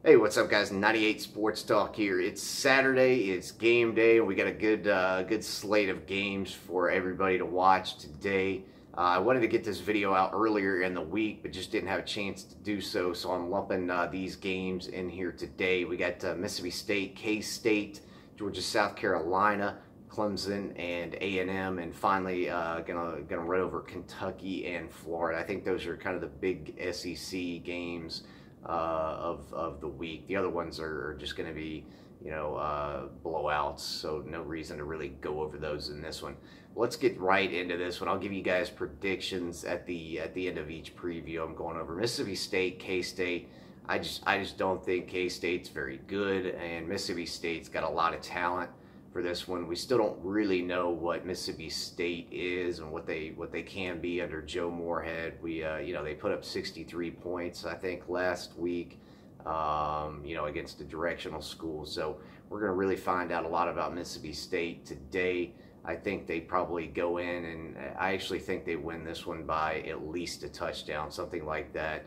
Hey, what's up, guys? 98 Sports Talk here. It's Saturday. It's game day. We got a good slate of games for everybody to watch today. I wanted to get this video out earlier in the week, but just didn't have a chance to do so. So I'm lumping these games in here today. We got Mississippi State, K-State, Georgia, South Carolina, Clemson, and A&M, and finally gonna run over Kentucky and Florida. I think those are kind of the big SEC games of the week. The other ones are just going to be, blowouts, so no reason to really go over those in this one. Let's get right into this one. I'll give you guys predictions at the end of each preview. I'm going over Mississippi State, K-State. I just don't think K-State's very good, and Mississippi State's got a lot of talent for this one. We still don't really know what Mississippi State is and what they can be under Joe Moorhead. They put up 63 points, I think, last week, against the directional school. So we're going to really find out a lot about Mississippi State today. I think they probably go in, and I actually think they win this one by at least a touchdown, something like that,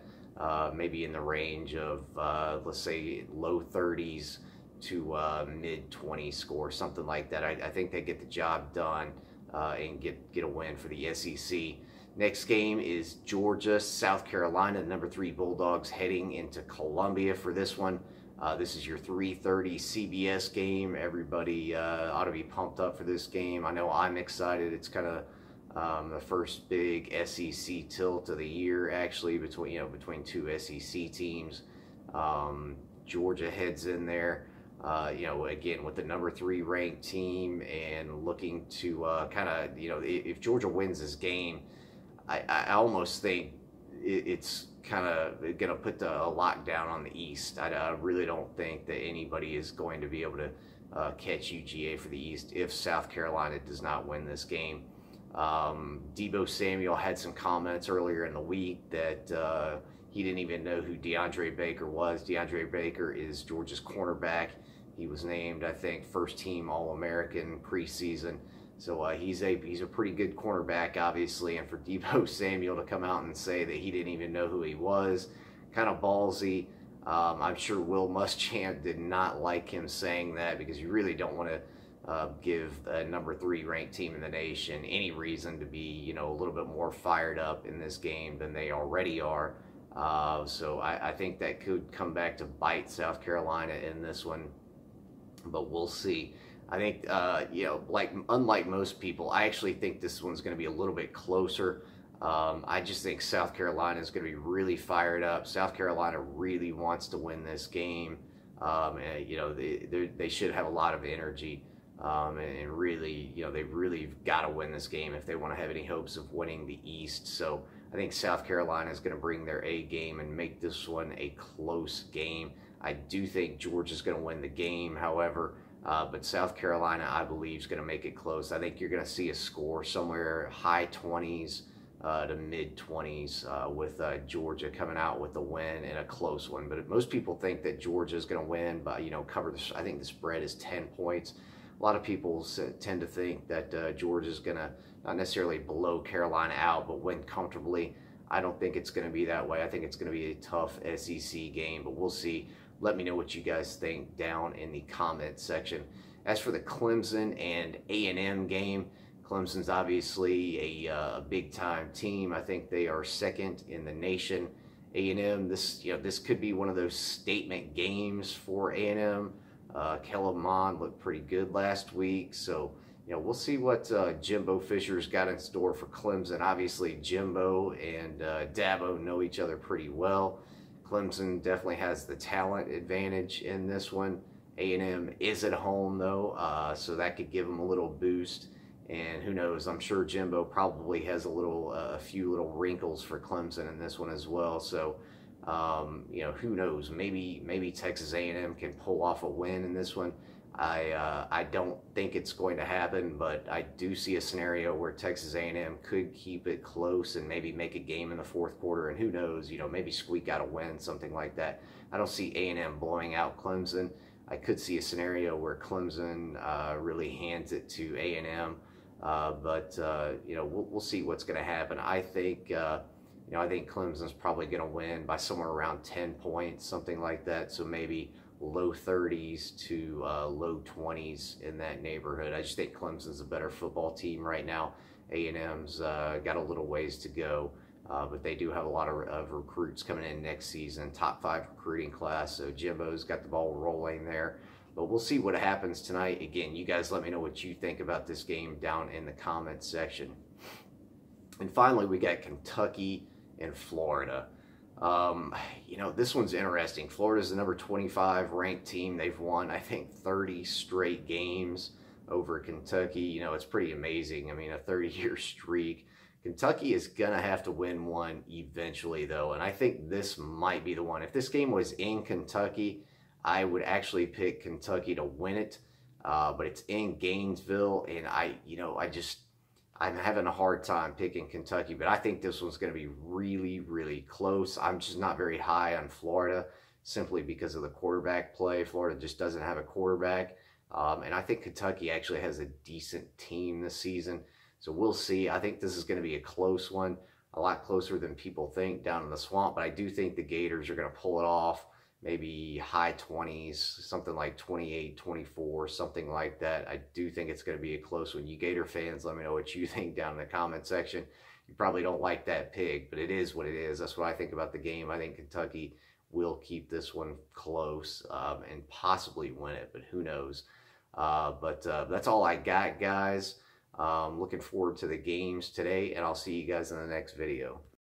maybe in the range of, let's say, low 30s to mid-20 score, something like that. I think they get the job done and get a win for the SEC. Next game is Georgia, South Carolina, number 3 Bulldogs heading into Columbia for this one. This is your 3:30 CBS game. Everybody ought to be pumped up for this game. I know I'm excited. It's kind of the first big SEC tilt of the year, actually, between two SEC teams. Georgia heads in there. Again, with the number 3 ranked team and looking to if Georgia wins this game, I almost think it's kind of going to put a lockdown on the East. I really don't think that anybody is going to be able to catch UGA for the East if South Carolina does not win this game. Deebo Samuel had some comments earlier in the week that he didn't even know who DeAndre Baker was. DeAndre Baker is Georgia's cornerback. He was named, I think, first team All-American preseason. So he's a pretty good cornerback, obviously. And for Deebo Samuel to come out and say that he didn't even know who he was, kind of ballsy. I'm sure Will Muschamp did not like him saying that, because you really don't want to give a number 3 ranked team in the nation any reason to be, a little bit more fired up in this game than they already are. So I think that could come back to bite South Carolina in this one, but we'll see. I think, unlike most people, I actually think this one's going to be a little bit closer. I just think South Carolina is going to be really fired up. South Carolina really wants to win this game. They should have a lot of energy. And really, they've really got to win this game if they want to have any hopes of winning the East. So I think South Carolina is going to bring their A game and make this one a close game. I do think Georgia's going to win the game, however, but South Carolina, I believe, is going to make it close. I think you're going to see a score somewhere high 20s to mid 20s with Georgia coming out with a win and a close one. But most people think that Georgia is going to win, but I think the spread is 10 points. A lot of people tend to think that Georgia is going to not necessarily blow Carolina out, but win comfortably. I don't think it's going to be that way. I think it's going to be a tough SEC game, but we'll see. Let me know what you guys think down in the comment section. As for the Clemson and A&M game, Clemson's obviously a big-time team. I think they are second in the nation. A&M, this could be one of those statement games for A&M. Kellen Mond looked pretty good last week, so we'll see what Jimbo Fisher's got in store for Clemson. Obviously, Jimbo and Dabo know each other pretty well. Clemson definitely has the talent advantage in this one. A&M is at home, though, so that could give them a little boost. And who knows? I'm sure Jimbo probably has a few little wrinkles for Clemson in this one as well. So, who knows? Maybe Texas A&M can pull off a win in this one. I don't think it's going to happen, but I do see a scenario where Texas A&M could keep it close and maybe make a game in the fourth quarter, and who knows, maybe squeak out a win, something like that. I don't see A&M blowing out Clemson. I could see a scenario where Clemson really hands it to A&M, but we'll see what's going to happen. I think I think Clemson's probably going to win by somewhere around 10 points, something like that. So maybe low 30s to low 20s in that neighborhood. I just think Clemson's a better football team right now. A&M's got a little ways to go, but they do have a lot of recruits coming in next season, top 5 recruiting class. So Jimbo's got the ball rolling there. But we'll see what happens tonight. Again, you guys let me know what you think about this game down in the comments section. And finally, we got Kentucky and Florida. This one's interesting. Florida's the number 25 ranked team. They've won, I think, 30 straight games over Kentucky. It's pretty amazing. I mean, a 30-year streak. Kentucky is going to have to win one eventually, though, and I think this might be the one. If this game was in Kentucky, I would actually pick Kentucky to win it, but it's in Gainesville, and I'm having a hard time picking Kentucky, but I think this one's going to be really, really close. I'm just not very high on Florida simply because of the quarterback play. Florida just doesn't have a quarterback, and I think Kentucky actually has a decent team this season, so we'll see. I think this is going to be a close one, a lot closer than people think down in the swamp, but I do think the Gators are going to pull it off. Maybe high 20s, something like 28, 24, something like that. I do think it's going to be a close one. You Gator fans, let me know what you think down in the comment section. You probably don't like that pick, but it is what it is. That's what I think about the game. I think Kentucky will keep this one close and possibly win it, but who knows. But that's all I got, guys. Looking forward to the games today, and I'll see you guys in the next video.